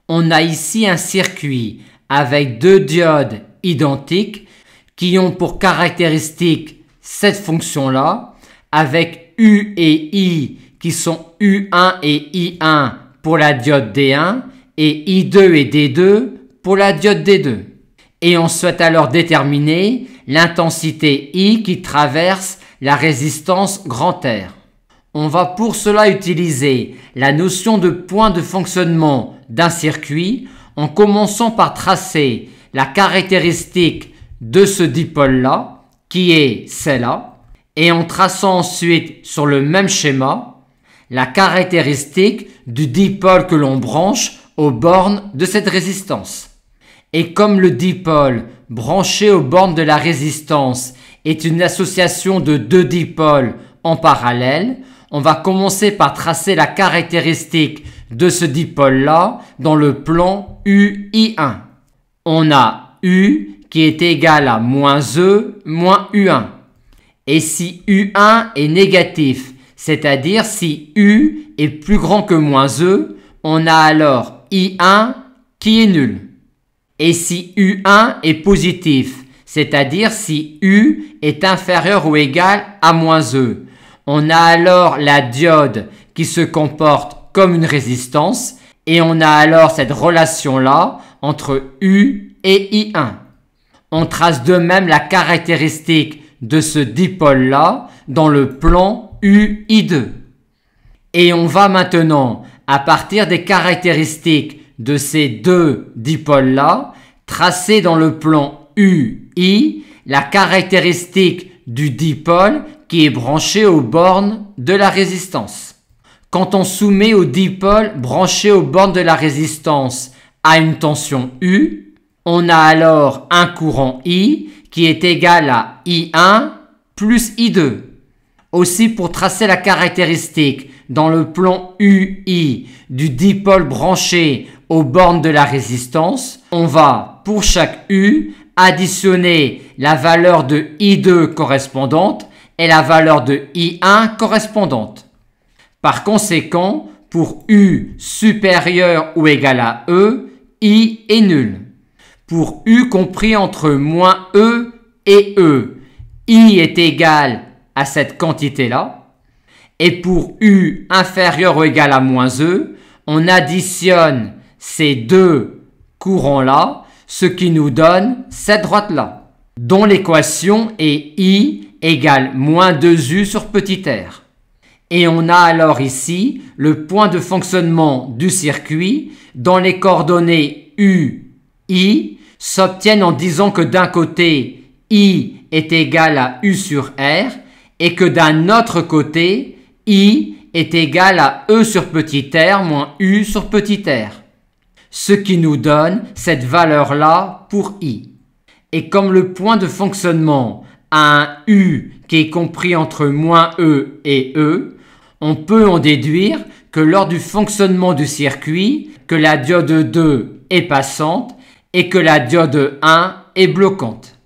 On a ici un circuit avec deux diodes identiques qui ont pour caractéristique cette fonction-là, avec U et I qui sont U1 et I1 pour la diode D1 et I2 et D2 pour la diode D2. Et on souhaite alors déterminer l'intensité I qui traverse la résistance grand R. On va pour cela utiliser la notion de point de fonctionnement d'un circuit en commençant par tracer la caractéristique de ce dipôle-là, qui est celle-là, et en traçant ensuite sur le même schéma la caractéristique du dipôle que l'on branche aux bornes de cette résistance. Et comme le dipôle branché aux bornes de la résistance est une association de deux dipôles en parallèle, on va commencer par tracer la caractéristique de ce dipôle-là dans le plan UI1. On a U qui est égal à moins E moins U1. Et si U1 est négatif, c'est-à-dire si U est plus grand que moins E, on a alors I1 qui est nul. Et si U1 est positif, c'est-à-dire si U est inférieur ou égal à moins E, on a alors la diode qui se comporte comme une résistance et on a alors cette relation-là entre U et I1. On trace de même la caractéristique de ce dipôle-là dans le plan UI2. Et on va maintenant, à partir des caractéristiques de ces deux dipôles-là, tracer dans le plan UI la caractéristique du dipôle qui est branché aux bornes de la résistance. Quand on soumet au dipôle branché aux bornes de la résistance à une tension U, on a alors un courant I qui est égal à I1 plus I2. Aussi, pour tracer la caractéristique dans le plan UI du dipôle branché aux bornes de la résistance, on va, pour chaque U, additionner la valeur de I2 correspondante et la valeur de I1 correspondante. Par conséquent, pour U supérieur ou égal à E, I est nul. Pour U compris entre moins E et E, I est égal à cette quantité-là. Et pour U inférieur ou égal à moins E, on additionne ces deux courants-là, ce qui nous donne cette droite-là, dont l'équation est I égale moins 2U sur petit r. Et on a alors ici le point de fonctionnement du circuit dont les coordonnées U, I s'obtiennent en disant que d'un côté, I est égal à U sur R et que d'un autre côté, I est égal à E sur petit r moins U sur petit r. Ce qui nous donne cette valeur-là pour I. Et comme le point de fonctionnement a un U qui est compris entre moins E et E, on peut en déduire que lors du fonctionnement du circuit, que la diode 2 est passante et que la diode 1 est bloquante.